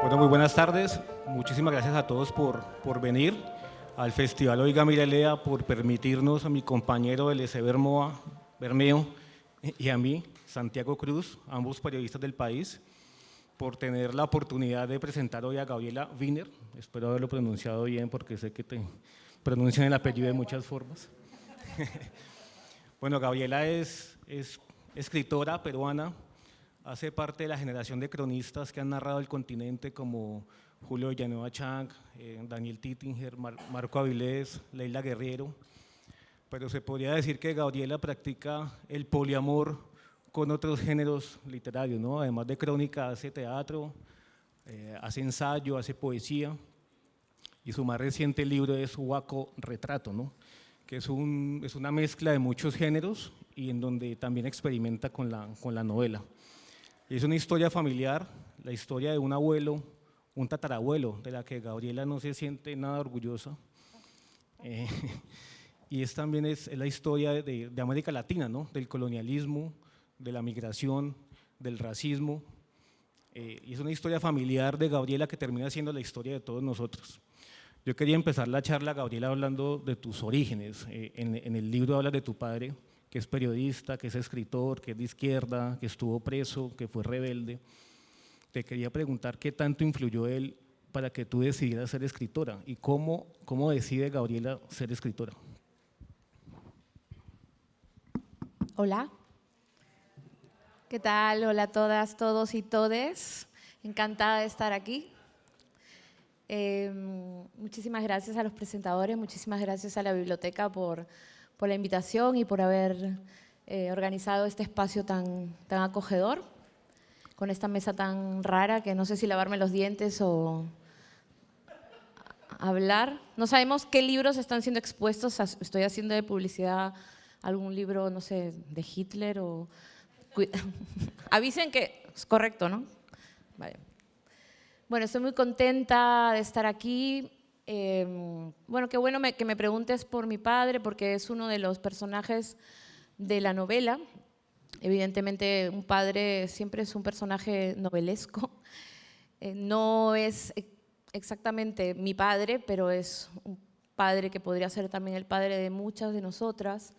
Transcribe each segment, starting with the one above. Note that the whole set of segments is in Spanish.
Bueno, muy buenas tardes. Muchísimas gracias a todos por venir al Festival Oiga Mirelea, por permitirnos a mi compañero Eliezer Bermeo y a mí, Santiago Cruz, ambos periodistas del país, por tener la oportunidad de presentar hoy a Gabriela Wiener. Espero haberlo pronunciado bien porque sé que te pronuncian el apellido de muchas formas. Bueno, Gabriela es escritora peruana. Hace parte de la generación de cronistas que han narrado el continente como Julio Villanueva Chang, Daniel Tittinger, Marco Avilés, Leila Guerriero. Pero se podría decir que Gabriela practica el poliamor con otros géneros literarios, ¿no? Además de crónica, hace teatro, hace ensayo, hace poesía. Y su más reciente libro es Huaco Retrato, ¿no? Que es una mezcla de muchos géneros y en donde también experimenta con la novela. Es una historia familiar, la historia de un abuelo, un tatarabuelo, de la que Gabriela no se siente nada orgullosa. Y también es la historia de América Latina, ¿no? Del colonialismo, de la migración, del racismo. Y es una historia familiar de Gabriela que termina siendo la historia de todos nosotros. Yo quería empezar la charla, Gabriela, hablando de tus orígenes. En el libro hablas de tu padre, que es periodista, que es escritor, que es de izquierda, que estuvo preso, que fue rebelde. Te quería preguntar qué tanto influyó él para que tú decidieras ser escritora y cómo decide Gabriela ser escritora. Hola, ¿qué tal? Hola a todas, todos y todes. Encantada de estar aquí. Muchísimas gracias a los presentadores, muchísimas gracias a la biblioteca por la invitación y por haber organizado este espacio tan acogedor, con esta mesa tan rara que no sé si lavarme los dientes o hablar. No sabemos qué libros están siendo expuestos, estoy haciendo de publicidad algún libro, no sé, de Hitler o… Avisen que es correcto, ¿no? Vale. Bueno, estoy muy contenta de estar aquí. Bueno, qué bueno que me preguntes por mi padre, porque es uno de los personajes de la novela. Evidentemente, un padre siempre es un personaje novelesco. No es exactamente mi padre, pero es un padre que podría ser también el padre de muchas de nosotras.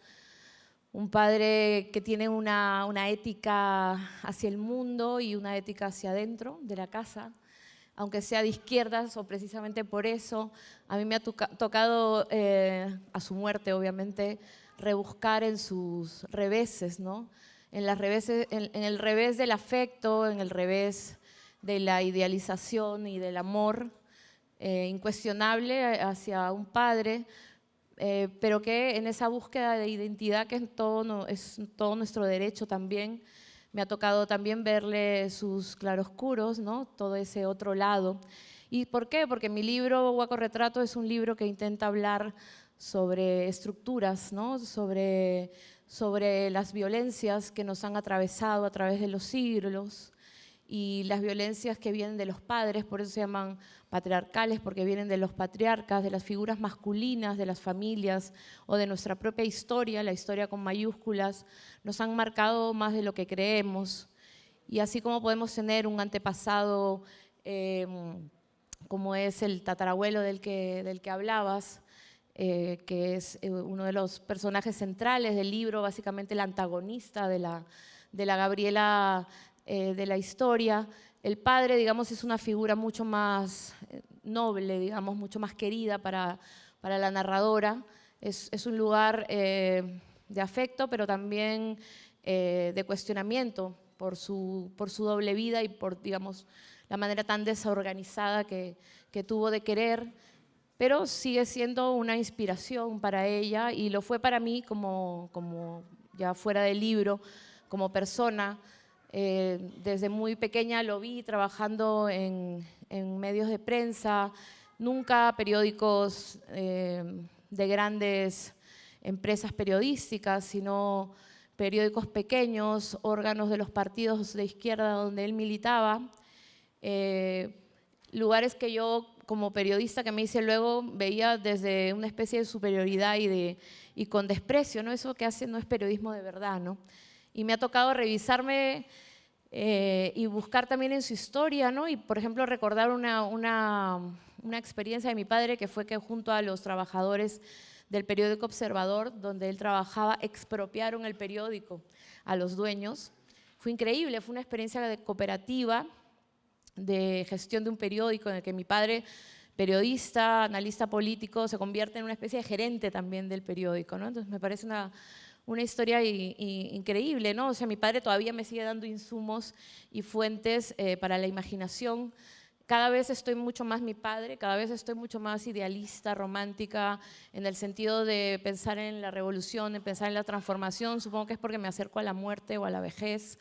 Un padre que tiene una ética hacia el mundo y una ética hacia adentro de la casa, aunque sea de izquierdas, o precisamente por eso, a mí me ha tocado, a su muerte obviamente, rebuscar en sus reveses, ¿no? En el revés del afecto, en el revés de la idealización y del amor incuestionable hacia un padre, pero que en esa búsqueda de identidad, que es todo nuestro derecho también, me ha tocado también verle sus claroscuros, ¿no? Todo ese otro lado. ¿Y por qué? Porque mi libro, Huaco Retrato, es un libro que intenta hablar sobre estructuras, ¿no? Sobre las violencias que nos han atravesado a través de los siglos y las violencias que vienen de los padres, por eso se llaman patriarcales, porque vienen de los patriarcas, de las figuras masculinas, de las familias o de nuestra propia historia, la historia con mayúsculas, nos han marcado más de lo que creemos. Y así como podemos tener un antepasado como es el tatarabuelo del que hablabas, que es uno de los personajes centrales del libro, básicamente el antagonista de la Gabriela de la historia. El padre, digamos, es una figura mucho más noble, digamos, mucho más querida para la narradora. Es un lugar de afecto, pero también de cuestionamiento por su doble vida y por, digamos, la manera tan desorganizada que tuvo de querer, pero sigue siendo una inspiración para ella y lo fue para mí como ya fuera del libro, como persona. Desde muy pequeña lo vi trabajando en medios de prensa, nunca periódicos de grandes empresas periodísticas, sino periódicos pequeños, órganos de los partidos de izquierda donde él militaba, lugares que yo como periodista que me hice luego veía desde una especie de superioridad y con desprecio, ¿no? Eso que hace no es periodismo de verdad, ¿no? Y me ha tocado revisarme y buscar también en su historia, ¿no? Y, por ejemplo, recordar una experiencia de mi padre que fue que junto a los trabajadores del periódico Observador, donde él trabajaba, expropiaron el periódico a los dueños. Fue increíble, fue una experiencia de cooperativa, de gestión de un periódico en el que mi padre, periodista, analista político, se convierte en una especie de gerente también del periódico, ¿no? Entonces me parece una historia increíble, ¿no? O sea, mi padre todavía me sigue dando insumos y fuentes para la imaginación. Cada vez estoy mucho más mi padre, cada vez estoy mucho más idealista, romántica, en el sentido de pensar en la revolución, en pensar en la transformación. Supongo que es porque me acerco a la muerte o a la vejez,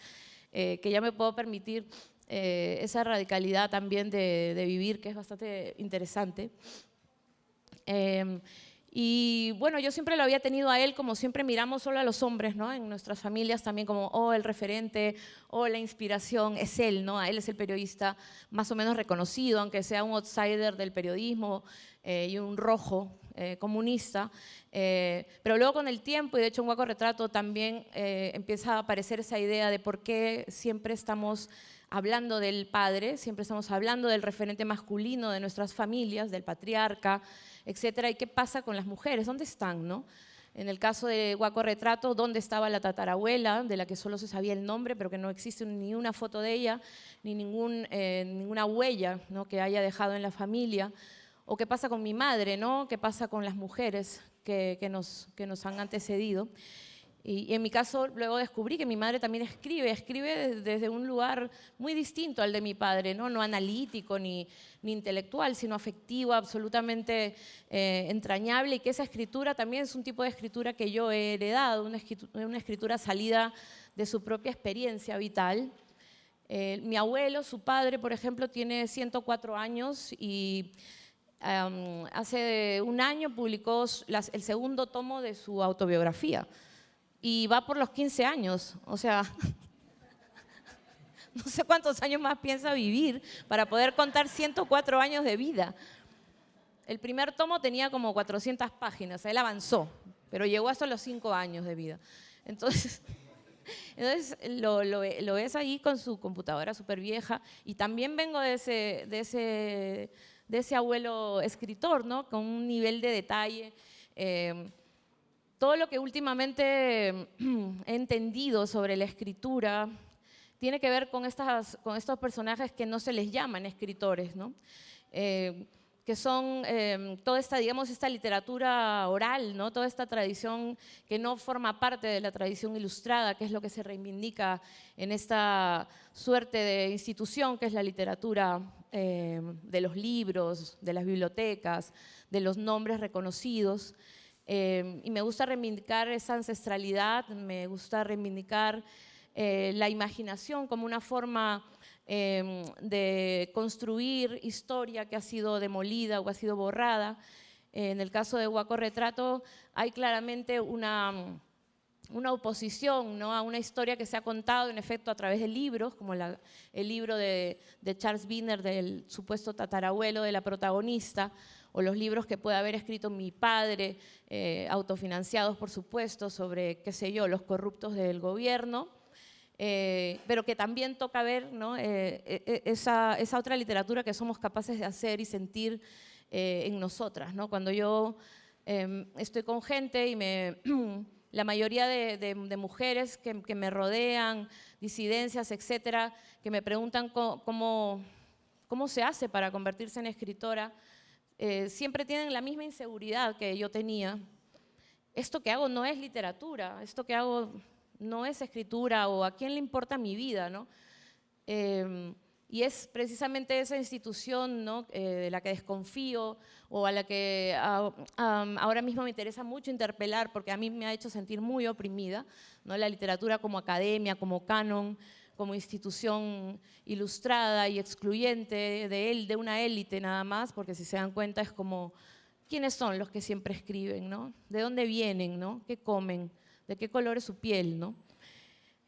que ya me puedo permitir esa radicalidad también de vivir, que es bastante interesante. Y bueno, yo siempre lo había tenido a él, como siempre miramos solo a los hombres, ¿no? En nuestras familias también como, oh, el referente, oh, la inspiración, es él, ¿no? A él es el periodista más o menos reconocido, aunque sea un outsider del periodismo y un rojo comunista. Pero luego con el tiempo, y de hecho en Guaco Retrato también empieza a aparecer esa idea de por qué siempre estamos hablando del padre, siempre estamos hablando del referente masculino de nuestras familias, del patriarca, etcétera. ¿Y qué pasa con las mujeres? ¿Dónde están, no? En el caso de Guaco Retrato, ¿dónde estaba la tatarabuela, de la que solo se sabía el nombre, pero que no existe ni una foto de ella, ni ninguna huella, ¿no?, que haya dejado en la familia? ¿O qué pasa con mi madre, ¿no? ¿Qué pasa con las mujeres que nos han antecedido? Y en mi caso, luego descubrí que mi madre también escribe desde un lugar muy distinto al de mi padre, no analítico ni intelectual, sino afectivo, absolutamente entrañable, y que esa escritura también es un tipo de escritura que yo he heredado, una escritura salida de su propia experiencia vital. Mi abuelo, su padre, por ejemplo, tiene 104 años y hace un año publicó el segundo tomo de su autobiografía. Y va por los 15 años, o sea, no sé cuántos años más piensa vivir para poder contar 104 años de vida. El primer tomo tenía como 400 páginas, él avanzó, pero llegó hasta los 5 años de vida. Entonces lo ves ahí con su computadora súper vieja, y también vengo de ese abuelo escritor, ¿no?, con un nivel de detalle. Todo lo que últimamente he entendido sobre la escritura tiene que ver con estos personajes que no se les llaman escritores, ¿no? Que son toda esta, digamos, esta literatura oral, ¿no?, toda esta tradición que no forma parte de la tradición ilustrada, que es lo que se reivindica en esta suerte de institución que es la literatura de los libros, de las bibliotecas, de los nombres reconocidos. Y me gusta reivindicar esa ancestralidad, me gusta reivindicar la imaginación como una forma de construir historia que ha sido demolida o ha sido borrada. En el caso de Guaco Retrato hay claramente una oposición, ¿no?, a una historia que se ha contado en efecto a través de libros, como el libro de Charles Wiener del supuesto tatarabuelo de la protagonista, o los libros que puede haber escrito mi padre, autofinanciados por supuesto, sobre, qué sé yo, los corruptos del gobierno, pero que también toca ver, ¿no?, esa otra literatura que somos capaces de hacer y sentir en nosotras, ¿no? Cuando yo estoy con gente y la mayoría de mujeres que me rodean, disidencias, etcétera, que me preguntan cómo se hace para convertirse en escritora, siempre tienen la misma inseguridad que yo tenía. Esto que hago no es literatura, esto que hago no es escritura, o a quién le importa mi vida, ¿no? Y es precisamente esa institución, ¿no?, de la que desconfío, o a la que ahora mismo me interesa mucho interpelar, porque a mí me ha hecho sentir muy oprimida, ¿no?, la literatura como academia, como canon, como institución ilustrada y excluyente de una élite nada más, porque si se dan cuenta es como, ¿quiénes son los que siempre escriben, ¿no? ¿De dónde vienen, ¿no? ¿Qué comen? ¿De qué color es su piel, ¿no?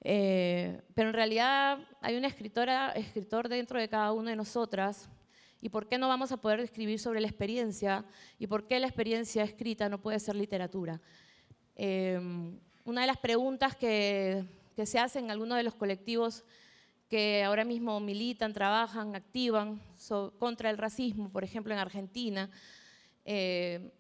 Pero en realidad hay una escritor dentro de cada una de nosotras. ¿Y por qué no vamos a poder escribir sobre la experiencia? ¿Y por qué la experiencia escrita no puede ser literatura? Una de las preguntas que se hacen en algunos de los colectivos que ahora mismo militan, trabajan, activan contra el racismo, por ejemplo, en Argentina. Tiene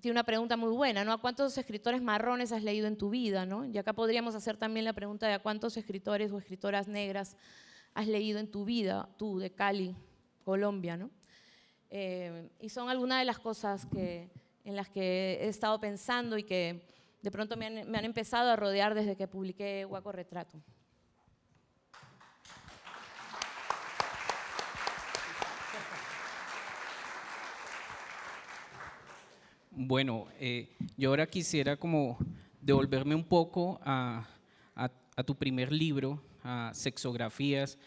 una pregunta muy buena, ¿no? ¿A cuántos escritores marrones has leído en tu vida, ¿no? Y acá podríamos hacer también la pregunta de a cuántos escritores o escritoras negras has leído en tu vida, tú, de Cali, Colombia, ¿no? Y son algunas de las cosas en las que he estado pensando y que de pronto me han empezado a rodear desde que publiqué Guaco Retrato. Bueno, yo ahora quisiera como devolverme un poco a tu primer libro, a Sexografías,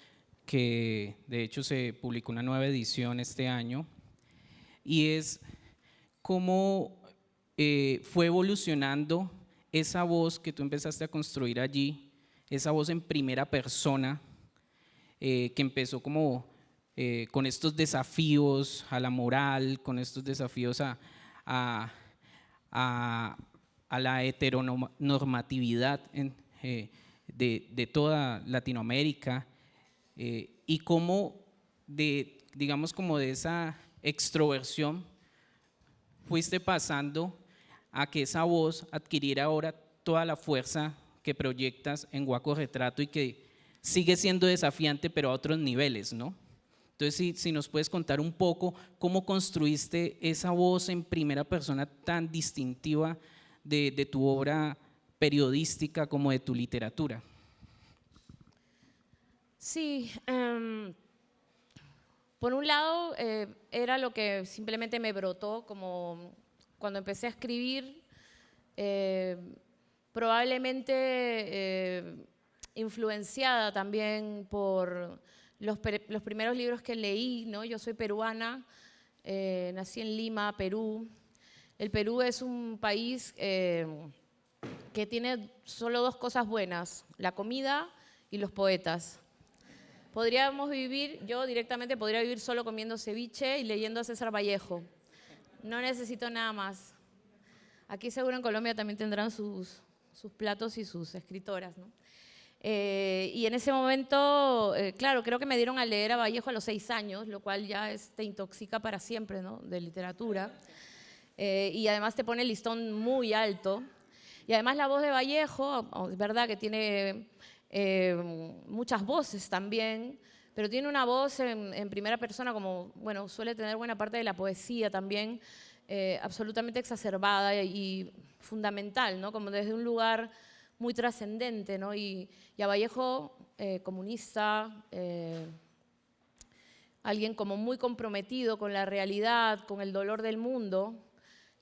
que de hecho se publicó una nueva edición este año, y es cómo fue evolucionando esa voz que tú empezaste a construir allí, esa voz en primera persona, que empezó como con estos desafíos a la moral, con estos desafíos a la heteronormatividad de toda Latinoamérica, y cómo digamos como de esa extroversión fuiste pasando a que esa voz adquiriera ahora toda la fuerza que proyectas en Guaco Retrato y que sigue siendo desafiante pero a otros niveles, ¿no? Entonces, si nos puedes contar un poco cómo construiste esa voz en primera persona tan distintiva de tu obra periodística como de tu literatura. Sí, por un lado era lo que simplemente me brotó como cuando empecé a escribir, probablemente influenciada también por los primeros libros que leí, ¿no? Yo soy peruana, nací en Lima, Perú. El Perú es un país que tiene solo dos cosas buenas, la comida y los poetas. Yo directamente podría vivir solo comiendo ceviche y leyendo a César Vallejo. No necesito nada más. Aquí seguro en Colombia también tendrán sus platos y sus escritoras, ¿no? Y en ese momento, claro, creo que me dieron a leer a Vallejo a los 6 años, lo cual ya te intoxica para siempre, ¿no? De literatura. Y además te pone el listón muy alto. Y además la voz de Vallejo, es verdad que tiene muchas voces también, pero tiene una voz en primera persona, como bueno, suele tener buena parte de la poesía también, absolutamente exacerbada y fundamental, ¿no? Como desde un lugar muy trascendente, ¿no? Y a Vallejo, comunista, alguien como muy comprometido con la realidad, con el dolor del mundo,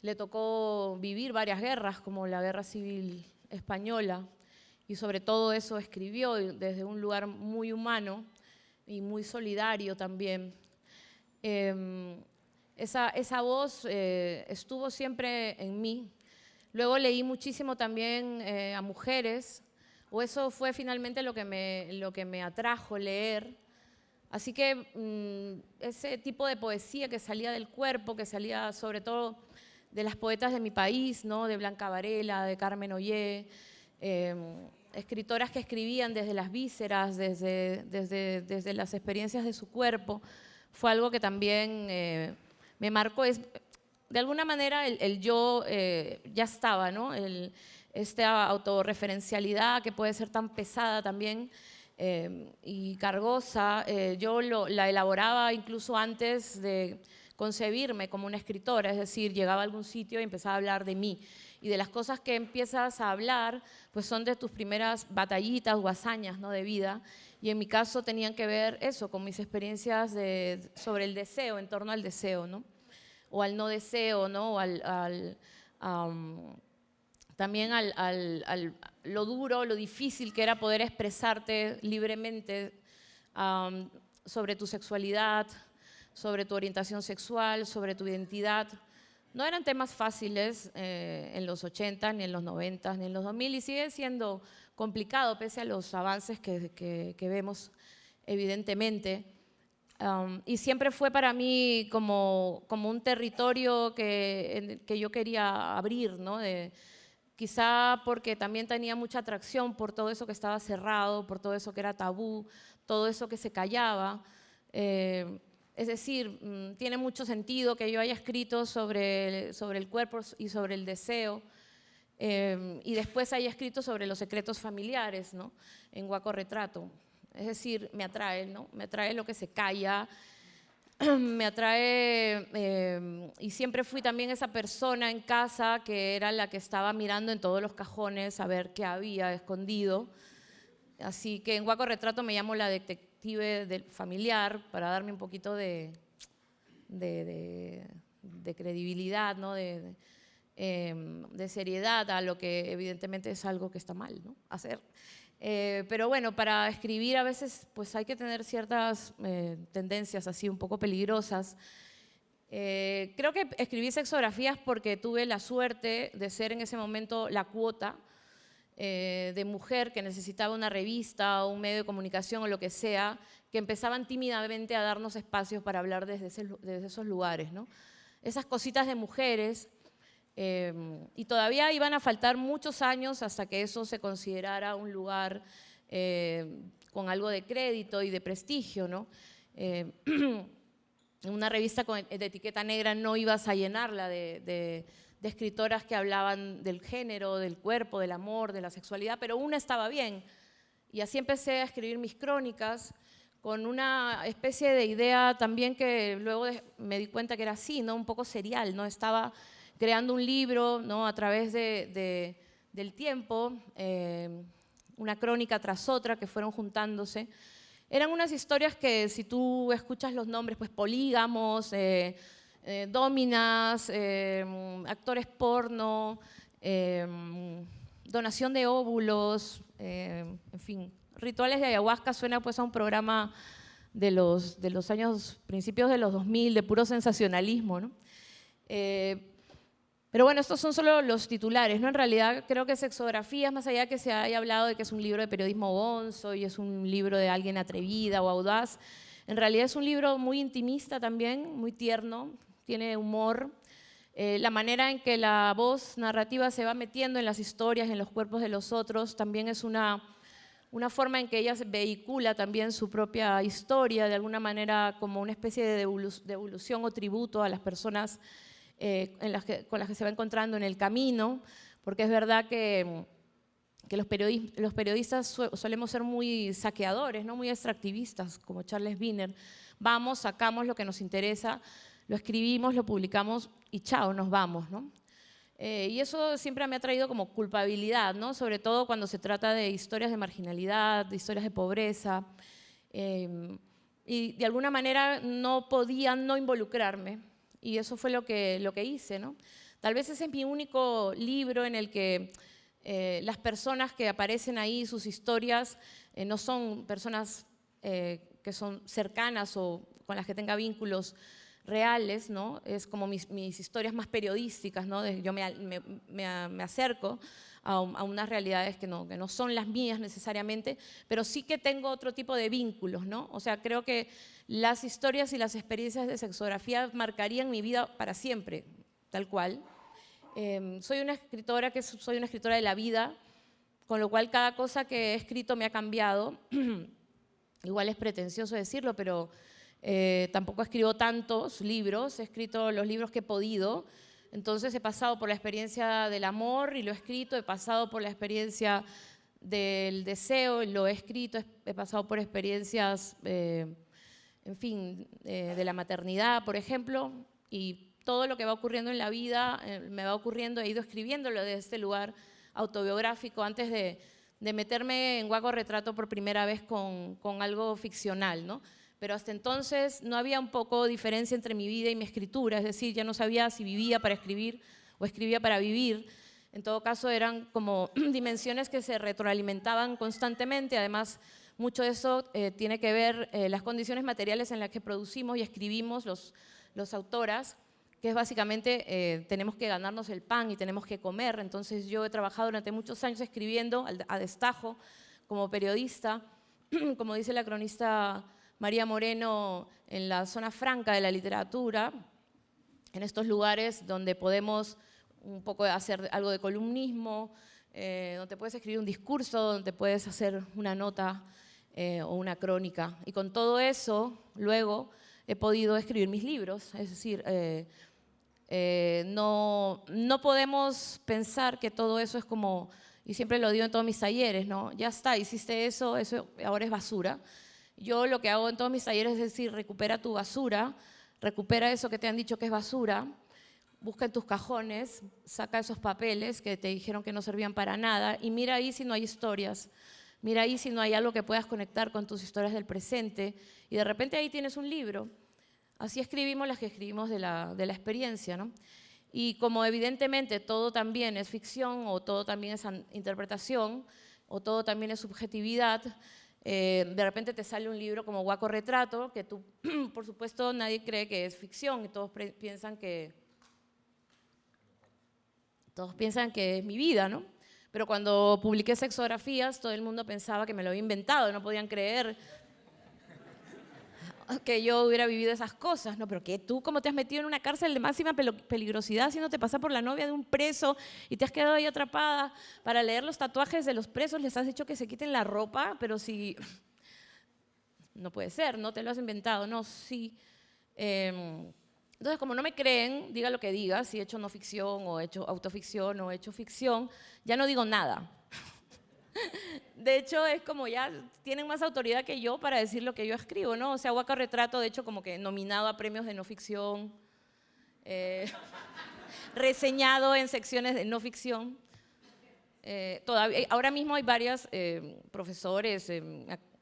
le tocó vivir varias guerras, como la Guerra Civil Española, y sobre todo eso escribió desde un lugar muy humano y muy solidario también. Esa voz estuvo siempre en mí. Luego leí muchísimo también a mujeres, o eso fue finalmente lo que me atrajo leer. Así que ese tipo de poesía que salía del cuerpo, que salía sobre todo de las poetas de mi país, ¿no? De Blanca Varela, de Carmen Ollé, escritoras que escribían desde las vísceras, desde las experiencias de su cuerpo, fue algo que también me marcó. De alguna manera el yo ya estaba, ¿no? Esta autorreferencialidad que puede ser tan pesada también y cargosa, yo la elaboraba incluso antes de concebirme como una escritora, es decir, llegaba a algún sitio y empezaba a hablar de mí. Y de las cosas que empiezas a hablar, pues son de tus primeras batallitas o hazañas, ¿no? De vida. Y en mi caso tenían que ver eso, con mis experiencias sobre el deseo, en torno al deseo, ¿no? O al no deseo, ¿no? O también lo duro, lo difícil que era poder expresarte libremente sobre tu sexualidad, sobre tu orientación sexual, sobre tu identidad. No eran temas fáciles en los 80, ni en los 90, ni en los 2000, y sigue siendo complicado pese a los avances que vemos evidentemente. Y siempre fue para mí como un territorio que yo quería abrir, ¿no? Quizá porque también tenía mucha atracción por todo eso que estaba cerrado, por todo eso que era tabú, todo eso que se callaba. Es decir, tiene mucho sentido que yo haya escrito sobre el cuerpo y sobre el deseo, y después haya escrito sobre los secretos familiares, ¿no? En Guaco Retrato. Es decir, me atrae, ¿no? Me atrae lo que se calla, me atrae, y siempre fui también esa persona en casa que era la que estaba mirando en todos los cajones a ver qué había escondido. Así que en Guaco Retrato me llamo la detective del familiar para darme un poquito de credibilidad, ¿no? de seriedad a lo que evidentemente es algo que está mal, ¿no? Hacer. Pero bueno, para escribir a veces pues hay que tener ciertas tendencias así un poco peligrosas. Creo que escribí sexografías porque tuve la suerte de ser en ese momento la cuota de mujer que necesitaba una revista o un medio de comunicación o lo que sea, que empezaban tímidamente a darnos espacios para hablar desde esos lugares, ¿no? Esas cositas de mujeres. Y todavía iban a faltar muchos años hasta que eso se considerara un lugar con algo de crédito y de prestigio, ¿no? Una revista de etiqueta negra no ibas a llenarla de escritoras que hablaban del género, del cuerpo, del amor, de la sexualidad, pero una estaba bien. Y así empecé a escribir mis crónicas con una especie de idea también que luego me di cuenta que era así, ¿no? Un poco serial, ¿no? Estaba creando un libro, ¿no? A través del tiempo, una crónica tras otra que fueron juntándose. Eran unas historias que si tú escuchas los nombres, pues polígamos, dóminas, actores porno, donación de óvulos, en fin, rituales de ayahuasca suena pues a un programa de los principios de los 2000, de puro sensacionalismo, ¿no? Pero bueno, estos son solo los titulares, ¿no? En realidad creo que Sexografías, más allá que se haya hablado de que es un libro de periodismo bonzo y es un libro de alguien atrevida o audaz, en realidad es un libro muy intimista también, muy tierno, tiene humor. La manera en que la voz narrativa se va metiendo en las historias, en los cuerpos de los otros, también es una forma en que ella vehicula también su propia historia, de alguna manera como una especie de devolución o tributo a las personas con las que se va encontrando en el camino, porque es verdad que los periodistas solemos ser muy saqueadores, ¿no? Muy extractivistas, como Charles Wiener. Vamos, sacamos lo que nos interesa, lo escribimos, lo publicamos y chao, nos vamos, ¿no? Y eso siempre me ha traído como culpabilidad, ¿no? Sobre todo cuando se trata de historias de marginalidad, de historias de pobreza. Y de alguna manera no podía no involucrarme. Y eso fue lo que hice, ¿no? Tal vez ese es mi único libro en el que las personas que aparecen ahí, sus historias, no son personas que son cercanas o con las que tenga vínculos reales, ¿no? Es como mis historias más periodísticas, ¿no? Yo me acerco a unas realidades que no son las mías necesariamente, pero sí que tengo otro tipo de vínculos, ¿no? O sea, creo que las historias y las experiencias de sexografía marcarían mi vida para siempre, tal cual. Soy una escritora de la vida, con lo cual cada cosa que he escrito me ha cambiado. Igual es pretencioso decirlo, pero tampoco escribo tantos libros, he escrito los libros que he podido. Entonces he pasado por la experiencia del amor y lo he escrito, he pasado por la experiencia del deseo y lo he escrito, he pasado por experiencias, en fin, de la maternidad, por ejemplo, y todo lo que va ocurriendo en la vida me va ocurriendo, he ido escribiéndolo desde este lugar autobiográfico antes de meterme en Guaco Retrato por primera vez con algo ficcional, ¿no? Pero hasta entonces no había un poco diferencia entre mi vida y mi escritura, es decir, ya no sabía si vivía para escribir o escribía para vivir. En todo caso, eran como dimensiones que se retroalimentaban constantemente. Además, mucho de eso tiene que ver las condiciones materiales en las que producimos y escribimos los autoras, que es básicamente tenemos que ganarnos el pan y tenemos que comer. Entonces, yo he trabajado durante muchos años escribiendo a destajo como periodista, como dice la cronista María Moreno, en la zona franca de la literatura, en estos lugares donde podemos un poco hacer algo de columnismo, donde puedes escribir un discurso, donde puedes hacer una nota o una crónica. Y con todo eso, luego he podido escribir mis libros. Es decir, no podemos pensar que todo eso es como, y siempre lo digo en todos mis talleres, ¿no? Ya está, hiciste eso, eso ahora es basura. Yo lo que hago en todos mis talleres es decir, recupera tu basura, recupera eso que te han dicho que es basura, busca en tus cajones, saca esos papeles que te dijeron que no servían para nada y mira ahí si no hay historias. Mira ahí si no hay algo que puedas conectar con tus historias del presente y de repente ahí tienes un libro. Así escribimos las que escribimos de la experiencia, ¿no? Y como evidentemente todo también es ficción o todo también es interpretación o todo también es subjetividad, de repente te sale un libro como Guaco Retrato, que tú, por supuesto, nadie cree que es ficción y todos piensan que es mi vida, ¿no? Pero cuando publiqué Sexografías, todo el mundo pensaba que me lo había inventado, no podían creer que yo hubiera vivido esas cosas, ¿no? Pero que tú, ¿cómo te has metido en una cárcel de máxima peligrosidad si no te pasas por la novia de un preso y te has quedado ahí atrapada para leer los tatuajes de los presos? Les has dicho que se quiten la ropa, pero si… No puede ser, no te lo has inventado, no, sí. Entonces, como no me creen, diga lo que diga, si he hecho no ficción o he hecho autoficción o he hecho ficción, ya no digo nada. De hecho, es como ya tienen más autoridad que yo para decir lo que yo escribo, ¿no? O sea, Guaco Retrato, de hecho, como que nominado a premios de no ficción, reseñado en secciones de no ficción. Todavía, ahora mismo hay varios profesores,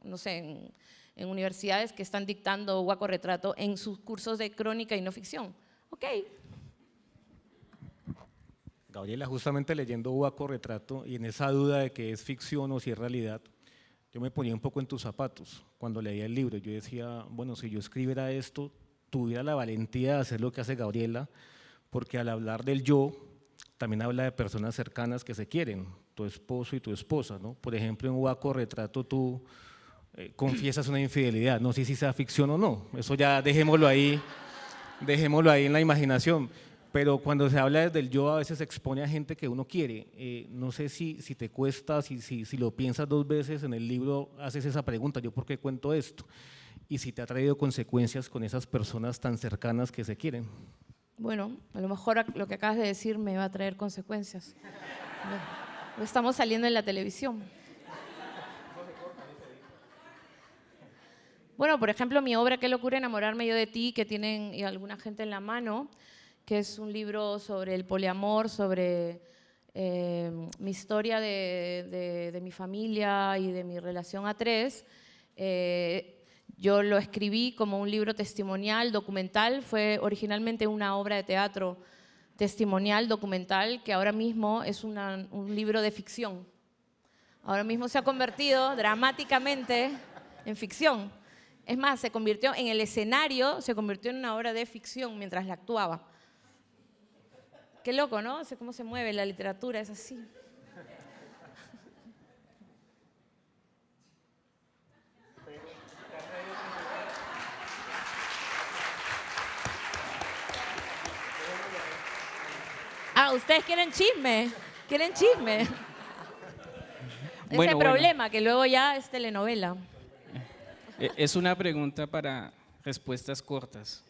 no sé, en universidades que están dictando Guaco Retrato en sus cursos de crónica y no ficción. Ok. Gabriela, justamente leyendo Guaco Retrato y en esa duda de que es ficción o si es realidad, yo me ponía un poco en tus zapatos cuando leía el libro. Yo decía, bueno, si yo escribiera esto, tuviera la valentía de hacer lo que hace Gabriela, porque al hablar del yo, también habla de personas cercanas que se quieren, tu esposo y tu esposa, ¿no? Por ejemplo, en Guaco Retrato tú confiesas una infidelidad, no sé si sea ficción o no, eso ya dejémoslo ahí en la imaginación. Pero cuando se habla desde el yo a veces se expone a gente que uno quiere. No sé si te cuesta, si lo piensas dos veces en el libro, haces esa pregunta, ¿yo por qué cuento esto? Y si te ha traído consecuencias con esas personas tan cercanas que se quieren. Bueno, a lo mejor lo que acabas de decir me va a traer consecuencias. Lo estamos saliendo en la televisión. Bueno, por ejemplo, mi obra Qué locura enamorarme yo de ti, que tienen alguna gente en la mano, que es un libro sobre el poliamor, sobre mi historia de mi familia y de mi relación a tres. Yo lo escribí como un libro testimonial, documental, fue originalmente una obra de teatro testimonial, documental, que ahora mismo es un libro de ficción. Ahora mismo se ha convertido dramáticamente en ficción. Es más, se convirtió en el escenario, se convirtió en una obra de ficción mientras la actuaba. Qué loco, ¿no? Sé cómo se mueve la literatura, es así. Ah, ustedes quieren chisme, quieren chisme. Ese problema, que luego ya es telenovela. Es una pregunta para respuestas cortas.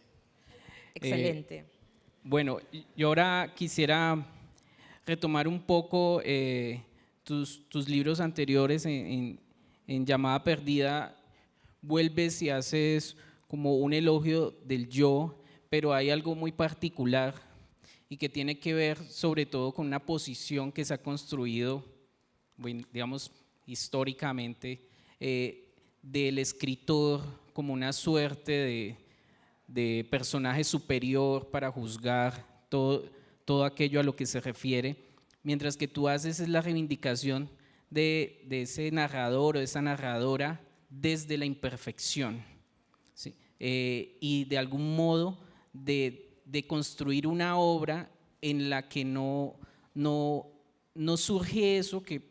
Excelente. Bueno, yo ahora quisiera retomar un poco tus libros anteriores en Llamada Perdida. Vuelves y haces como un elogio del yo, pero hay algo muy particular y que tiene que ver sobre todo con una posición que se ha construido, digamos, históricamente, del escritor como una suerte de personaje superior para juzgar todo aquello a lo que se refiere, mientras que tú haces es la reivindicación de ese narrador o esa narradora desde la imperfección, ¿sí? Y de algún modo de construir una obra en la que no surge eso que,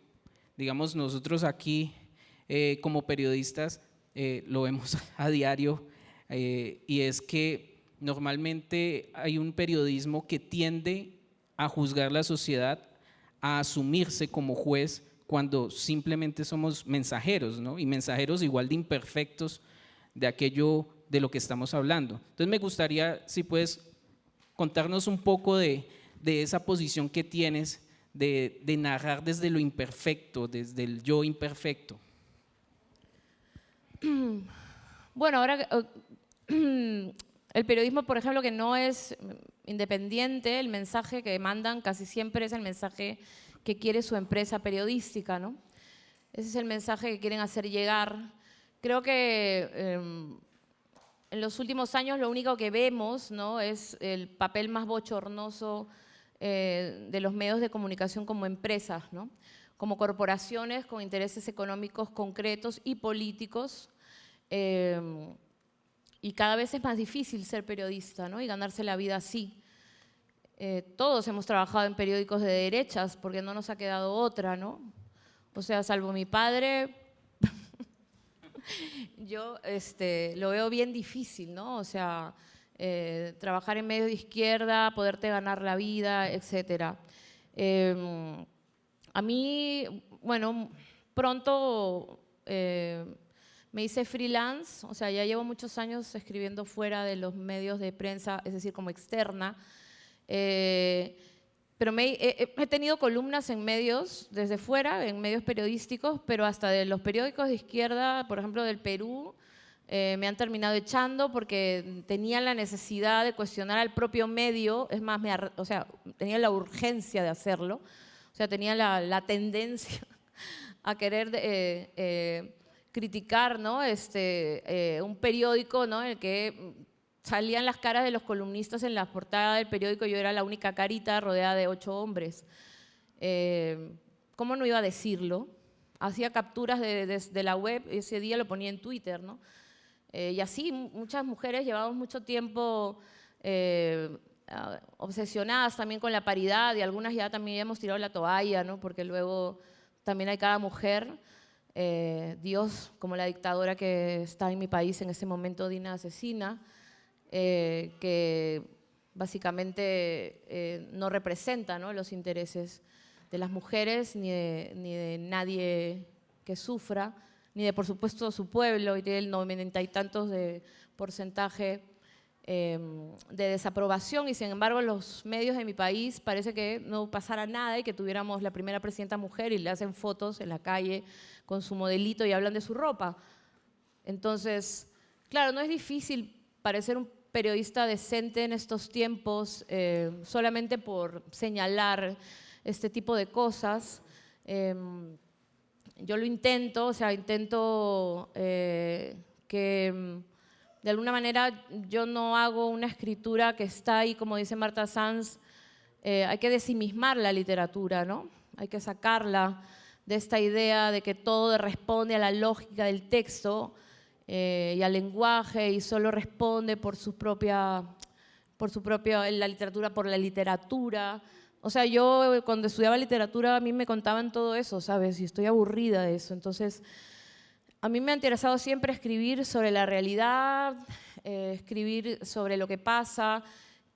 digamos, nosotros aquí como periodistas lo vemos a diario, y es que normalmente hay un periodismo que tiende a juzgar la sociedad, a asumirse como juez, cuando simplemente somos mensajeros, ¿no? Y mensajeros igual de imperfectos de aquello de lo que estamos hablando. Entonces me gustaría, si puedes contarnos un poco de esa posición que tienes de narrar desde lo imperfecto, desde el yo imperfecto. Bueno, ahora el periodismo, por ejemplo, que no es independiente, el mensaje que mandan casi siempre es el mensaje que quiere su empresa periodística, ¿no? Ese es el mensaje que quieren hacer llegar. Creo que en los últimos años lo único que vemos, ¿no?, es el papel más bochornoso de los medios de comunicación como empresas, ¿no?, como corporaciones con intereses económicos concretos y políticos. Y cada vez es más difícil ser periodista, ¿no?, y ganarse la vida así. Todos hemos trabajado en periódicos de derechas porque no nos ha quedado otra, ¿no? O sea, salvo mi padre, yo lo veo bien difícil, ¿no? O sea, trabajar en medios de izquierda, poderte ganar la vida, etcétera. A mí, bueno, pronto me hice freelance, o sea, ya llevo muchos años escribiendo fuera de los medios de prensa, es decir, como externa. Pero he tenido columnas en medios desde fuera, en medios periodísticos, pero hasta de los periódicos de izquierda, por ejemplo del Perú, me han terminado echando porque tenían la necesidad de cuestionar al propio medio, es más, o sea, tenían la urgencia de hacerlo, o sea, tenían la tendencia a querer criticar, ¿no?, un periódico, ¿no?, en el que salían las caras de los columnistas en la portada del periódico, yo era la única carita rodeada de 8 hombres. ¿Cómo no iba a decirlo? Hacía capturas de la web, ese día lo ponía en Twitter, ¿no? Y así muchas mujeres llevamos mucho tiempo obsesionadas también con la paridad y algunas ya también hemos tirado la toalla, ¿no?, porque luego también hay cada mujer. Dios, como la dictadora que está en mi país en ese momento, Dina Asesina, que básicamente no representa, ¿no?, los intereses de las mujeres ni de nadie que sufra, ni de, por supuesto, su pueblo, y tiene el 90 y tantos de porcentaje de desaprobación, y sin embargo los medios de mi país parece que no pasara nada y que tuviéramos la primera presidenta mujer y le hacen fotos en la calle con su modelito y hablan de su ropa. Entonces, claro, no es difícil parecer un periodista decente en estos tiempos solamente por señalar este tipo de cosas. Yo lo intento, o sea, intento que de alguna manera yo no hago una escritura que está ahí, como dice Marta Sanz, hay que desinmismar la literatura, ¿no? Hay que sacarla de esta idea de que todo responde a la lógica del texto y al lenguaje y solo responde por su propia, la literatura por la literatura. O sea, yo cuando estudiaba literatura a mí me contaban todo eso, ¿sabes? Y estoy aburrida de eso. Entonces, a mí me ha interesado siempre escribir sobre la realidad, escribir sobre lo que pasa,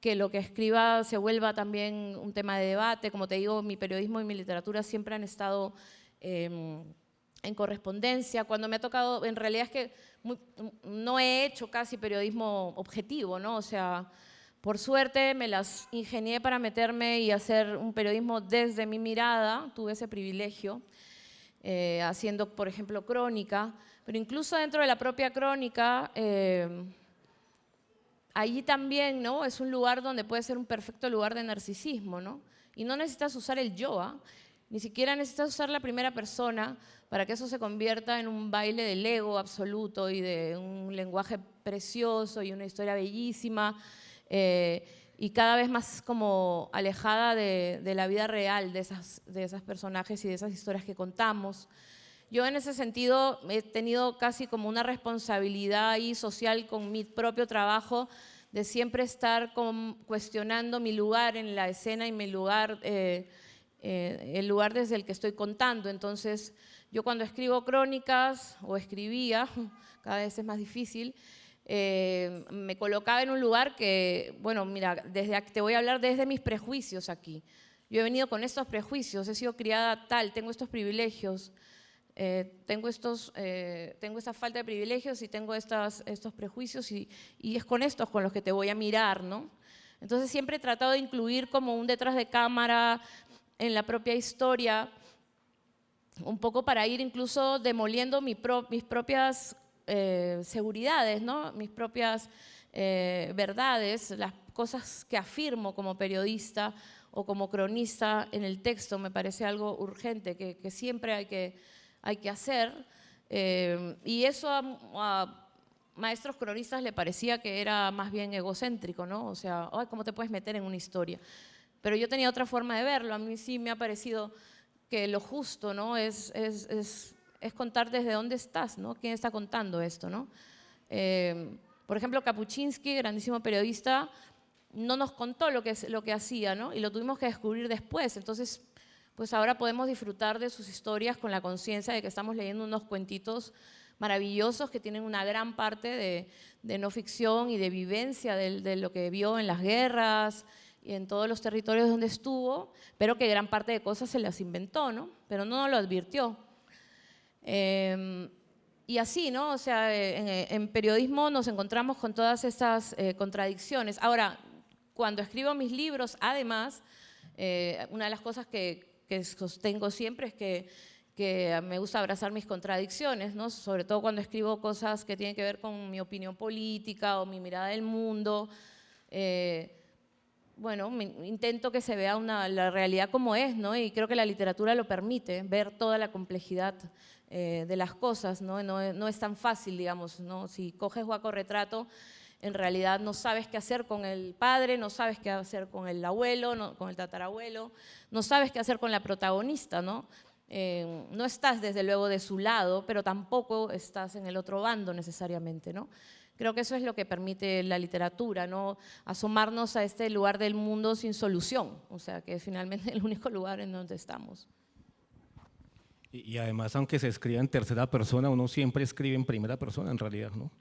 que lo que escriba se vuelva también un tema de debate. Como te digo, mi periodismo y mi literatura siempre han estado en correspondencia. Cuando me ha tocado, en realidad es que no he hecho casi periodismo objetivo, ¿no? O sea, por suerte me las ingenié para meterme y hacer un periodismo desde mi mirada, tuve ese privilegio, haciendo, por ejemplo, crónica, pero incluso dentro de la propia crónica, allí también, ¿no?, es un lugar donde puede ser un perfecto lugar de narcisismo, ¿no? Y no necesitas usar el yo, ¿ah? Ni siquiera necesitas usar la primera persona para que eso se convierta en un baile del ego absoluto y de un lenguaje precioso y una historia bellísima, y cada vez más como alejada de la vida real de esas personajes y de esas historias que contamos. Yo en ese sentido he tenido casi como una responsabilidad ahí social con mi propio trabajo de siempre estar cuestionando mi lugar en la escena y mi lugar, el lugar desde el que estoy contando. Entonces, yo cuando escribo crónicas, o escribía, cada vez es más difícil, me colocaba en un lugar que, bueno, mira, te voy a hablar desde mis prejuicios aquí. yo he venido con estos prejuicios, he sido criada tal, tengo estos privilegios, tengo esta falta de privilegios y tengo estos prejuicios y es con estos con los que te voy a mirar, ¿no? Entonces siempre he tratado de incluir como un detrás de cámara en la propia historia, un poco para ir incluso demoliendo mis propias seguridades, ¿no? Mis propias verdades, las cosas que afirmo como periodista o como cronista en el texto. Me parece algo urgente que siempre hay que hacer, y eso a maestros cronistas le parecía que era más bien egocéntrico, ¿no? O sea, ay, ¿cómo te puedes meter en una historia? Pero yo tenía otra forma de verlo. A mí sí me ha parecido que lo justo, ¿no? es contar desde dónde estás, ¿no? ¿Quién está contando esto, ¿no? Por ejemplo, Kapuczynski, grandísimo periodista, no nos contó lo que hacía, ¿no? Y lo tuvimos que descubrir después. Entonces, pues ahora podemos disfrutar de sus historias con la conciencia de que estamos leyendo unos cuentitos maravillosos que tienen una gran parte de no ficción y de vivencia de lo que vio en las guerras y en todos los territorios donde estuvo, pero que gran parte de cosas se las inventó, ¿no? Pero no lo advirtió. Y así, ¿no? O sea, en periodismo nos encontramos con todas estas contradicciones. Ahora, cuando escribo mis libros, además, una de las cosas que sostengo siempre es que me gusta abrazar mis contradicciones, ¿no? Sobre todo cuando escribo cosas que tienen que ver con mi opinión política o mi mirada del mundo. Bueno, intento que se vea la realidad como es, ¿no? Y creo que la literatura lo permite, ver toda la complejidad de las cosas, ¿no? No es tan fácil, digamos, ¿no? Si coges Guaco Retrato, en realidad no sabes qué hacer con el padre, no sabes qué hacer con el abuelo, con el tatarabuelo, no sabes qué hacer con la protagonista, ¿no? No estás desde luego de su lado, pero tampoco estás en el otro bando necesariamente, ¿no? Creo que eso es lo que permite la literatura, ¿no? Asomarnos a este lugar del mundo sin solución, o sea, que es finalmente el único lugar en donde estamos. Y además, aunque se escriba en tercera persona, uno siempre escribe en primera persona en realidad, ¿no?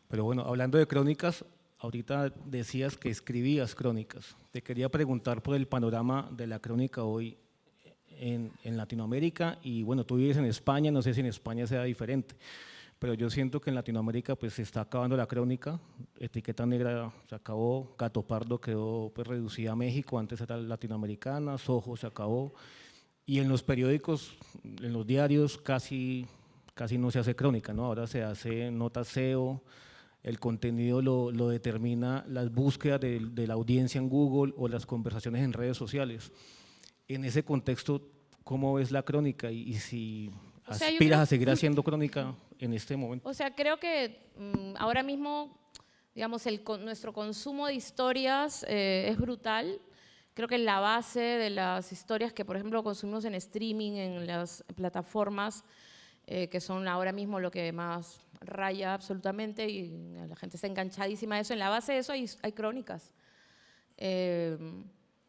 Pero bueno, hablando de crónicas, ahorita decías que escribías crónicas. Te quería preguntar por el panorama de la crónica hoy en Latinoamérica, y bueno, tú vives en España, no sé si en España sea diferente, pero yo siento que en Latinoamérica pues se está acabando la crónica, Etiqueta Negra se acabó, Gato Pardo quedó pues reducida a México, antes era latinoamericana, Soho se acabó, y en los periódicos, en los diarios casi no se hace crónica, ¿no? Ahora se hace nota SEO, el contenido lo determina las búsquedas de la audiencia en Google o las conversaciones en redes sociales. En ese contexto, ¿cómo ves la crónica y si aspiras a seguir haciendo crónica en este momento? O sea, creo que ahora mismo, digamos, nuestro consumo de historias es brutal. Creo que la base de las historias que, por ejemplo, consumimos en streaming, en las plataformas, que son ahora mismo lo que más raya absolutamente y la gente está enganchadísima a eso, en la base de eso hay crónicas.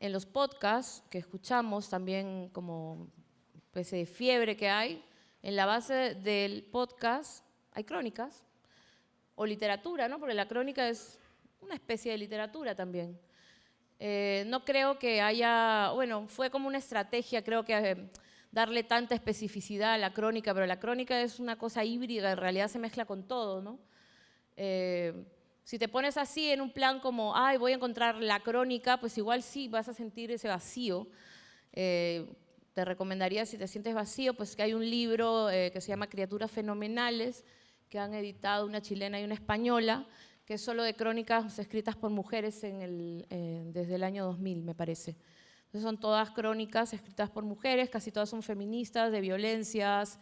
En los podcasts que escuchamos también, como especie de fiebre que hay, en la base del podcast hay crónicas o literatura, ¿no? Porque la crónica es una especie de literatura también. No creo que haya, bueno, fue como una estrategia, creo que darle tanta especificidad a la crónica, pero la crónica es una cosa híbrida, en realidad se mezcla con todo, ¿no? Si te pones así en un plan como, ay, voy a encontrar la crónica, pues igual sí vas a sentir ese vacío. Te recomendaría, si te sientes vacío, pues que hay un libro que se llama Criaturas Fenomenales, que han editado una chilena y una española, que es solo de crónicas escritas por mujeres desde el año 2000, me parece. Entonces son todas crónicas escritas por mujeres, casi todas son feministas, de violencias,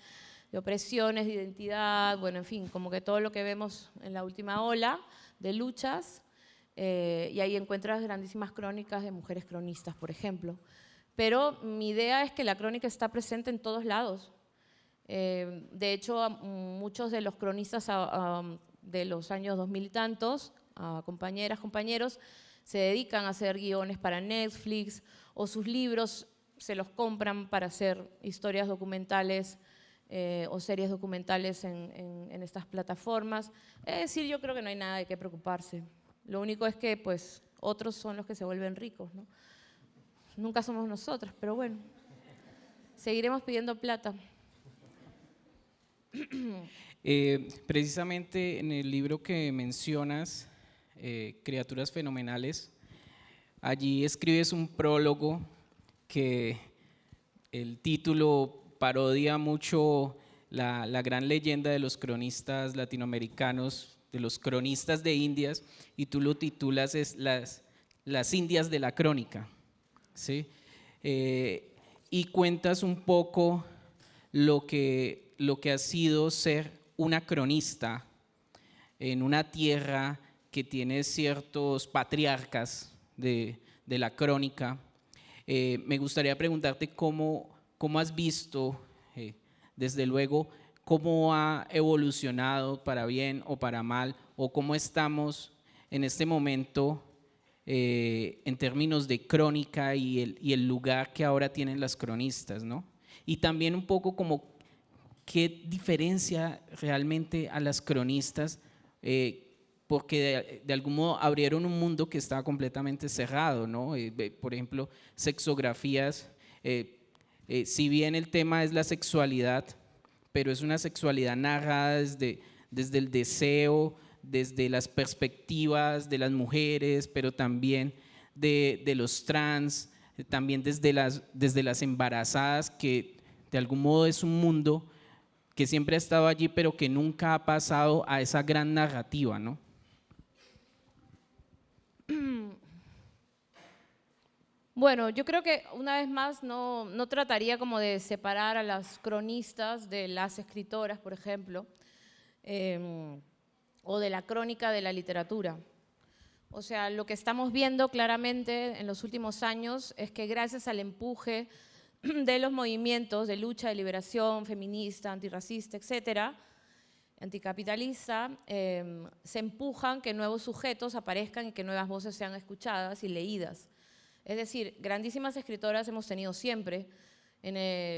de opresiones, de identidad, bueno, en fin, como que todo lo que vemos en la última ola de luchas, y ahí encuentras grandísimas crónicas de mujeres cronistas, por ejemplo. Pero mi idea es que la crónica está presente en todos lados. De hecho, muchos de los cronistas de los años 2000 y tantos, compañeras, compañeros, se dedican a hacer guiones para Netflix, o sus libros se los compran para hacer historias documentales o series documentales en estas plataformas. Es decir, yo creo que no hay nada de qué preocuparse. Lo único es que pues, otros son los que se vuelven ricos, ¿no? nunca somos nosotras, pero bueno, seguiremos pidiendo plata. Precisamente en el libro que mencionas, Criaturas Fenomenales, allí escribes un prólogo que el título parodia mucho la gran leyenda de los cronistas latinoamericanos, de los cronistas de Indias, y tú lo titulas las Indias de la Crónica, ¿sí? Y cuentas un poco lo que ha sido ser una cronista en una tierra que tiene ciertos patriarcas de la crónica. Me gustaría preguntarte cómo has visto, desde luego, cómo ha evolucionado para bien o para mal, o cómo estamos en este momento en términos de crónica y el lugar que ahora tienen las cronistas, ¿no? Y también un poco como qué diferencia realmente a las cronistas, porque de algún modo abrieron un mundo que estaba completamente cerrado, ¿no? Por ejemplo, sexografías, si bien el tema es la sexualidad, pero es una sexualidad narrada desde el deseo, desde las perspectivas de las mujeres, pero también de los trans, también desde las embarazadas, que de algún modo es un mundo que siempre ha estado allí, pero que nunca ha pasado a esa gran narrativa, ¿no? Bueno, yo creo que una vez más no trataría como de separar a las cronistas de las escritoras, por ejemplo, o de la crónica de la literatura. O sea, lo que estamos viendo claramente en los últimos años es que gracias al empuje de los movimientos de lucha, de liberación, feminista, antirracista, etcétera, anticapitalista, se empujan que nuevos sujetos aparezcan y que nuevas voces sean escuchadas y leídas. Es decir, grandísimas escritoras hemos tenido siempre,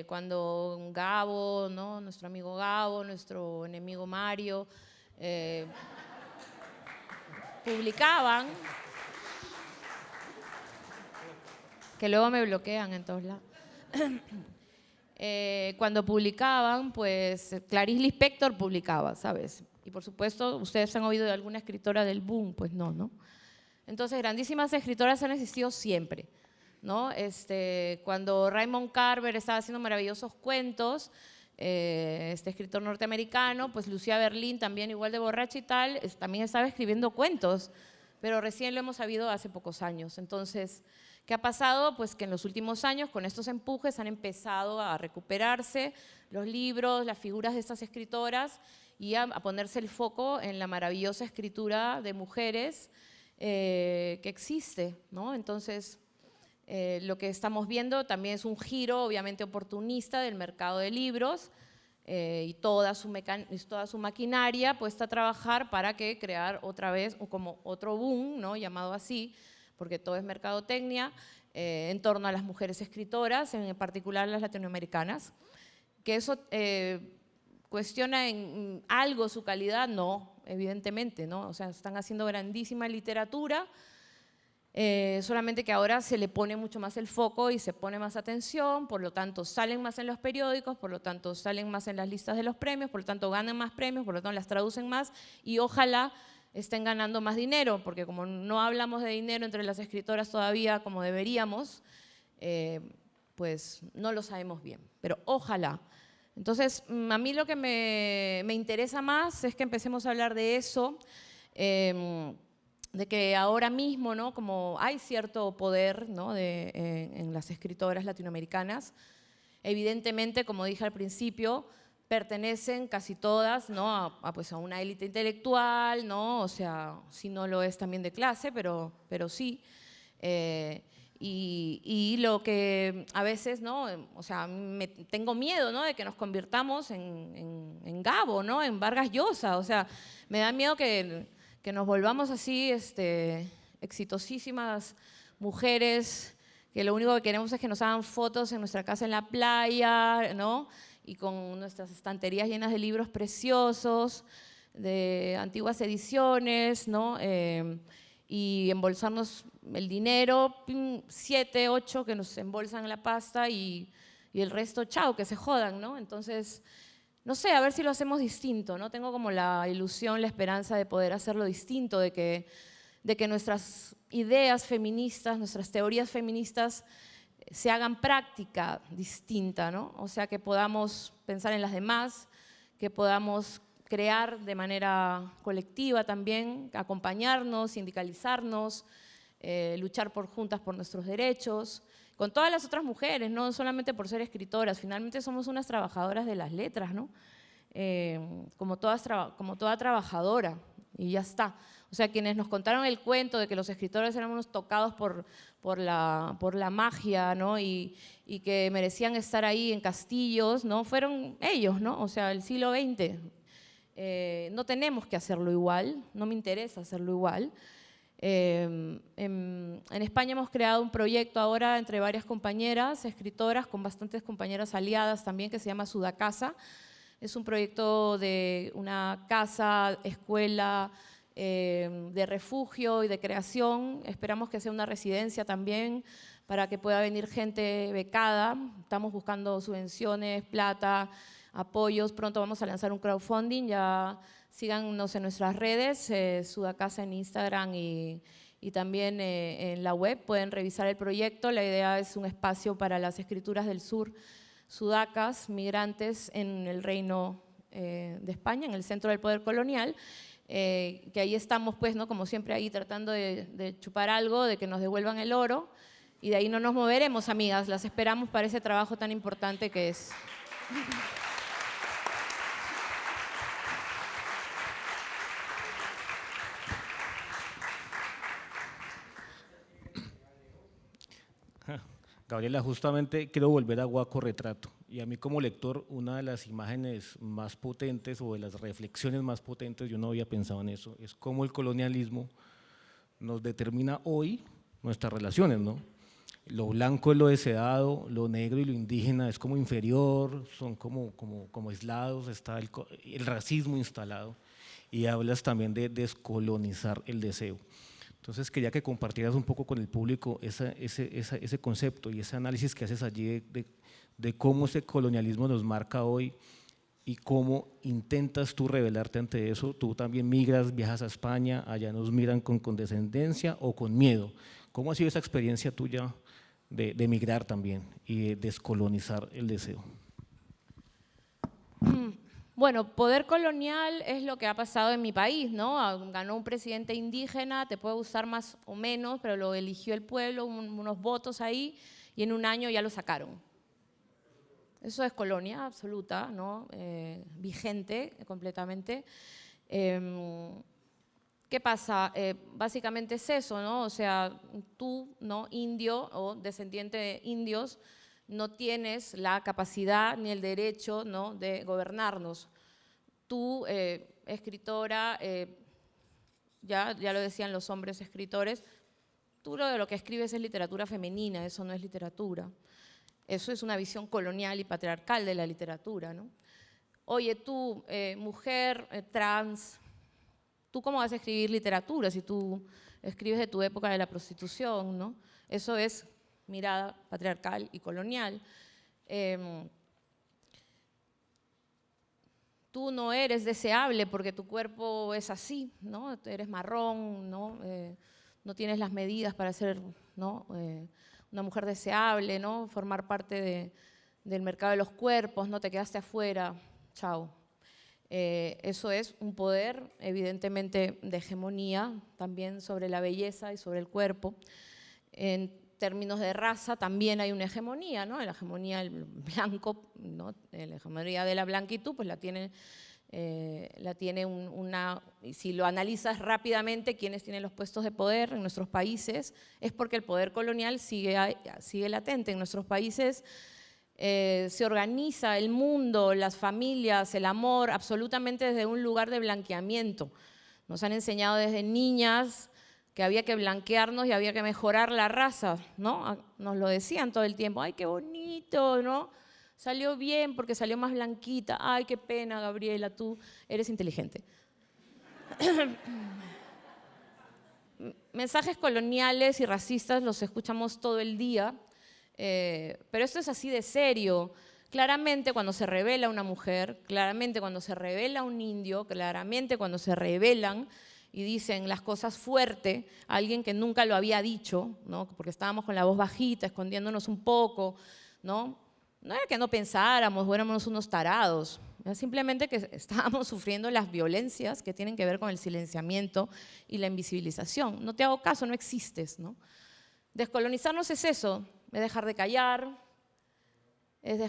cuando Gabo, ¿no? Nuestro amigo Gabo, nuestro enemigo Mario, publicaban, que luego me bloquean en todos lados. Cuando publicaban, pues Clarice Lispector publicaba, ¿sabes? Y por supuesto, ustedes han oído de alguna escritora del boom, pues no, ¿no? Entonces, grandísimas escritoras han existido siempre, ¿no? Cuando Raymond Carver estaba haciendo maravillosos cuentos, este escritor norteamericano, pues Lucía Berlín, también igual de borracha y tal, también estaba escribiendo cuentos, pero recién lo hemos sabido hace pocos años. Entonces, ¿qué ha pasado? Pues que en los últimos años, con estos empujes, han empezado a recuperarse los libros, las figuras de estas escritoras y a ponerse el foco en la maravillosa escritura de mujeres que existe, ¿no? Entonces, lo que estamos viendo también es un giro, obviamente, oportunista del mercado de libros y toda su maquinaria puesta a trabajar para crear otra vez como otro boom, ¿no? Llamado así, porque todo es mercadotecnia, en torno a las mujeres escritoras, en particular las latinoamericanas. Que eso cuestiona en algo su calidad, no, evidentemente, ¿no? O sea, están haciendo grandísima literatura, solamente que ahora se le pone mucho más el foco y se pone más atención, por lo tanto salen más en los periódicos, por lo tanto salen más en las listas de los premios, por lo tanto ganan más premios, por lo tanto las traducen más y ojalá estén ganando más dinero, porque como no hablamos de dinero entre las escritoras todavía como deberíamos, pues no lo sabemos bien, pero ojalá. Entonces, a mí lo que me interesa más es que empecemos a hablar de eso, de que ahora mismo, ¿no? Como hay cierto poder, ¿no? en las escritoras latinoamericanas, evidentemente, como dije al principio, pertenecen casi todas, ¿no? pues a una élite intelectual, ¿no? O sea, si no lo es también de clase, pero sí. Y lo que a veces, ¿no? O sea, tengo miedo, ¿no? De que nos convirtamos en Gabo, ¿no? En Vargas Llosa. O sea, me da miedo que nos volvamos así exitosísimas mujeres, que lo único que queremos es que nos hagan fotos en nuestra casa en la playa, ¿no? Y con nuestras estanterías llenas de libros preciosos, de antiguas ediciones, ¿no? y embolsarnos el dinero, 7, 8 que nos embolsan la pasta y el resto, chao, que se jodan, ¿no? Entonces, no sé, a ver si lo hacemos distinto, ¿no? Tengo como la ilusión, la esperanza de poder hacerlo distinto, de que nuestras ideas feministas, nuestras teorías feministas se hagan práctica distinta, ¿no? O sea, que podamos pensar en las demás, que podamos crear de manera colectiva también, acompañarnos, sindicalizarnos, luchar juntas por nuestros derechos, con todas las otras mujeres, no solamente por ser escritoras, finalmente somos unas trabajadoras de las letras, ¿no? Como toda trabajadora, y ya está. O sea, quienes nos contaron el cuento de que los escritores éramos tocados por la magia, ¿no? Y que merecían estar ahí en castillos, ¿no? Fueron ellos, ¿no? O sea, el siglo XX. No tenemos que hacerlo igual, no me interesa hacerlo igual. En España hemos creado un proyecto ahora entre varias compañeras, escritoras, con bastantes compañeras aliadas también, que se llama Sudacasa. Es un proyecto de una casa, escuela, de refugio y de creación. Esperamos que sea una residencia también para que pueda venir gente becada. Estamos buscando subvenciones, plata, apoyos. Pronto vamos a lanzar un crowdfunding. Ya síganos en nuestras redes, Sudacasa en Instagram y también en la web. Pueden revisar el proyecto. La idea es un espacio para las escrituras del sur, sudacas, migrantes en el Reino de España, en el centro del poder colonial. Que ahí estamos, pues, ¿no? Como siempre, ahí tratando de chupar algo, de que nos devuelvan el oro, y de ahí no nos moveremos, amigas. Las esperamos para ese trabajo tan importante que es. Gabriela, justamente quiero volver a Guaco Retrato, y a mí como lector una de las imágenes más potentes o de las reflexiones más potentes, yo no había pensado en eso, es cómo el colonialismo nos determina hoy nuestras relaciones, ¿no? Lo blanco es lo deseado, lo negro y lo indígena es como inferior, son como aislados, está el racismo instalado, y hablas también de descolonizar el deseo. Entonces quería que compartieras un poco con el público ese concepto y ese análisis que haces allí de cómo ese colonialismo nos marca hoy y cómo intentas tú rebelarte ante eso. Tú también migras, viajas a España, allá nos miran con condescendencia o con miedo. ¿Cómo ha sido esa experiencia tuya de migrar también y de descolonizar el deseo? Bueno, poder colonial es lo que ha pasado en mi país, ¿no? Ganó un presidente indígena, te puede gustar más o menos, pero lo eligió el pueblo, unos votos ahí, y en un año ya lo sacaron. Eso es colonia absoluta, ¿no? Vigente completamente. ¿Qué pasa? Básicamente es eso, ¿no? O sea, tú, ¿no? Indio o descendiente de indios, no tienes la capacidad ni el derecho, ¿no? de gobernarnos. Tú, escritora, ya lo decían los hombres escritores, tú lo que escribes es literatura femenina, eso no es literatura. Eso es una visión colonial y patriarcal de la literatura, ¿no? Oye, tú, mujer, trans, ¿tú cómo vas a escribir literatura si tú escribes de tu época de la prostitución, ¿no? Eso es mirada patriarcal y colonial. Tú no eres deseable porque tu cuerpo es así, ¿no? Eres marrón, ¿no? No tienes las medidas para ser, ¿no? Una mujer deseable, ¿no? Formar parte del mercado de los cuerpos, no te quedaste afuera, chao. Eso es un poder, evidentemente, de hegemonía, también sobre la belleza y sobre el cuerpo. En términos de raza también hay una hegemonía, ¿no? La hegemonía del blanco, ¿no? La hegemonía de la blanquitud, pues la tiene y si lo analizas rápidamente, quienes tienen los puestos de poder en nuestros países, es porque el poder colonial sigue latente. En nuestros países se organiza el mundo, las familias, el amor, absolutamente desde un lugar de blanqueamiento. Nos han enseñado desde niñas que había que blanquearnos y había que mejorar la raza, ¿no? Nos lo decían todo el tiempo, ¡ay, qué bonito!, ¿no? Salió bien porque salió más blanquita, ¡ay, qué pena, Gabriela, tú eres inteligente! mensajes coloniales y racistas los escuchamos todo el día, pero esto es así de serio. Claramente cuando se revela una mujer, claramente cuando se revela un indio, claramente cuando se revelan y dicen las cosas fuerte a alguien que nunca lo había dicho, ¿no? Porque estábamos con la voz bajita, escondiéndonos un poco, ¿no? No era que no pensáramos o éramos unos tarados, era simplemente que estábamos sufriendo las violencias que tienen que ver con el silenciamiento y la invisibilización. No te hago caso, no existes, ¿no? Descolonizarnos es eso, es dejar de callar, es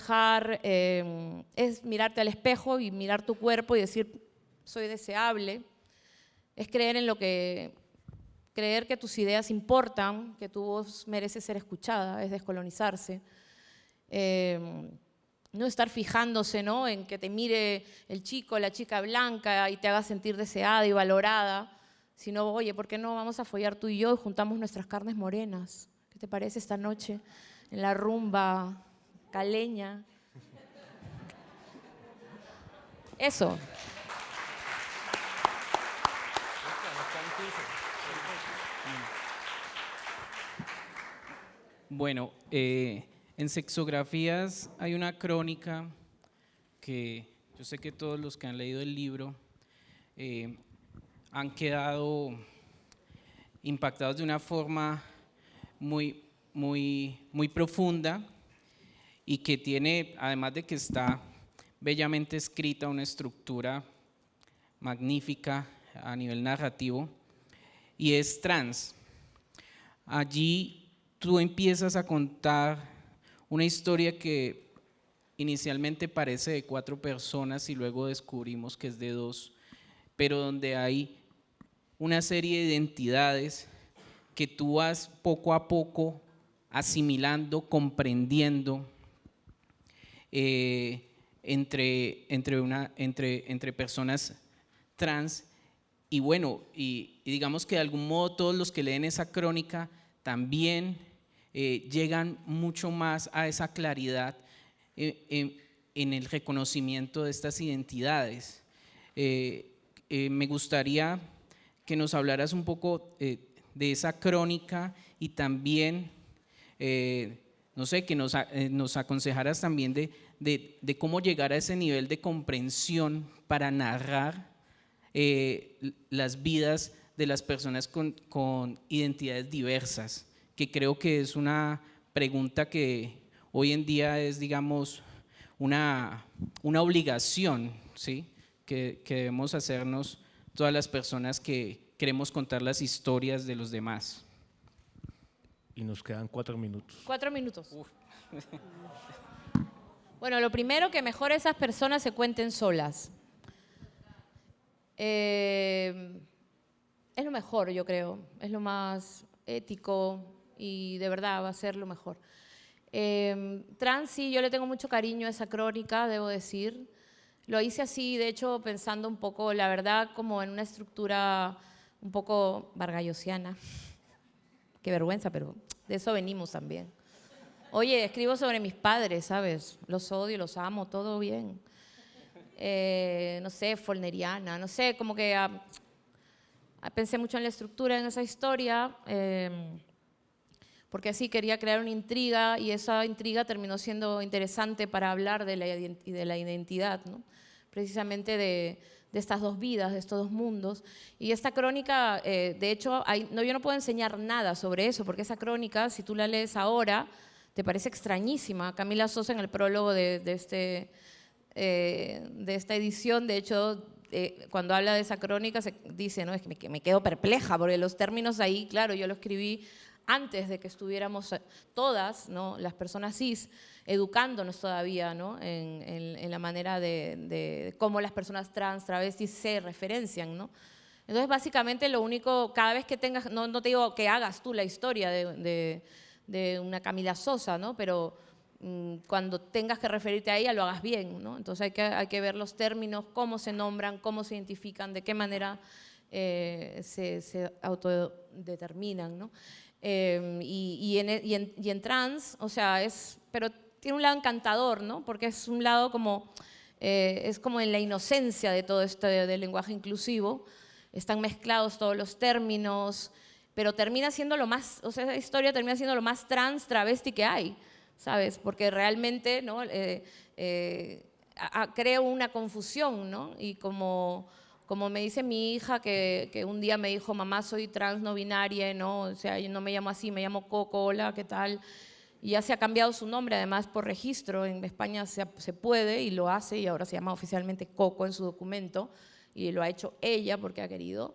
mirarte al espejo y mirar tu cuerpo y decir, soy deseable, es creer que tus ideas importan, que tu voz merece ser escuchada, es descolonizarse. No estar fijándose, ¿no?, en que te mire el chico, la chica blanca y te haga sentir deseada y valorada, sino, oye, ¿por qué no vamos a follar tú y yo y juntamos nuestras carnes morenas? ¿Qué te parece esta noche en la rumba caleña? Eso. Bueno, en Sexografías hay una crónica que yo sé que todos los que han leído el libro han quedado impactados de una forma muy profunda y que tiene, además de que está bellamente escrita, una estructura magnífica a nivel narrativo, y es Trans. Allí tú empiezas a contar una historia que inicialmente parece de 4 personas y luego descubrimos que es de 2, pero donde hay una serie de identidades que tú vas poco a poco asimilando, comprendiendo entre personas trans. Y bueno, y digamos que de algún modo todos los que leen esa crónica también llegan mucho más a esa claridad en el reconocimiento de estas identidades. Me gustaría que nos hablaras un poco de esa crónica y también, no sé, que nos aconsejaras también de cómo llegar a ese nivel de comprensión para narrar las vidas de las personas con identidades diversas, que creo que es una pregunta que hoy en día es, digamos, una obligación, ¿sí?, que debemos hacernos todas las personas que queremos contar las historias de los demás. Y nos quedan 4 minutos. 4 minutos. Bueno, lo primero, que mejor esas personas se cuenten solas. Es lo mejor, yo creo, es lo más ético y de verdad va a ser lo mejor. Trans, sí, yo le tengo mucho cariño a esa crónica, debo decir. Lo hice así, de hecho, pensando un poco, la verdad, como en una estructura un poco vargallosiana. Qué vergüenza, pero de eso venimos también. Oye, escribo sobre mis padres, ¿sabes? Los odio, los amo, todo bien. No sé, folneriana, no sé, como que pensé mucho en la estructura en esa historia, porque así quería crear una intriga y esa intriga terminó siendo interesante para hablar de la identidad, ¿no? Precisamente de estas 2 vidas, de estos 2 mundos. Y esta crónica, de hecho, yo no puedo enseñar nada sobre eso, porque esa crónica, si tú la lees ahora, te parece extrañísima. Camila Sosa, en el prólogo de esta edición, de hecho, cuando habla de esa crónica, se dice, ¿no?, es que me quedo perpleja, porque los términos ahí, claro, yo lo escribí antes de que estuviéramos todas, ¿no?, las personas cis, educándonos todavía, ¿no?, en la manera de cómo las personas trans, travestis se referencian, ¿no? Entonces, básicamente, lo único, cada vez que tengas, no te digo que hagas tú la historia de una Camila Sosa, ¿no?, pero cuando tengas que referirte a ella, lo hagas bien, ¿no? Entonces hay que ver los términos, cómo se nombran, cómo se identifican, de qué manera se autodeterminan, ¿no? Y en trans, o sea, pero tiene un lado encantador, ¿no? Porque es un lado como, es como en la inocencia de todo esto del lenguaje inclusivo, están mezclados todos los términos, pero termina siendo lo más, o sea, esa historia termina siendo lo más trans, travesti que hay, ¿sabes? Porque realmente, ¿no? Crea una confusión, ¿no? Y como me dice mi hija, que un día me dijo, mamá, soy trans no binaria, ¿no? O sea, yo no me llamo así, me llamo Coco, hola, ¿qué tal? Y ya se ha cambiado su nombre, además por registro, en España se puede y lo hace, y ahora se llama oficialmente Coco en su documento, y lo ha hecho ella porque ha querido.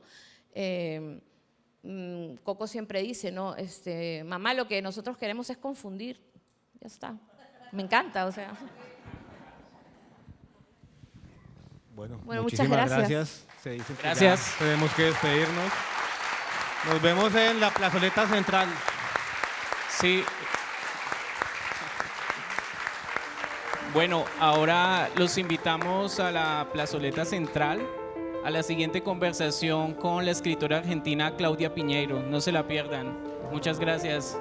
Coco siempre dice, ¿no? Mamá, lo que nosotros queremos es confundir, ya está. Me encanta, o sea. Bueno, Bueno, muchísimas muchas gracias. gracias. Se dice que Gracias. ya tenemos que despedirnos. Nos vemos en la plazoleta central. Sí. Bueno, ahora los invitamos a la plazoleta central, a la siguiente conversación con la escritora argentina Claudia Piñeiro. No se la pierdan. Muchas gracias.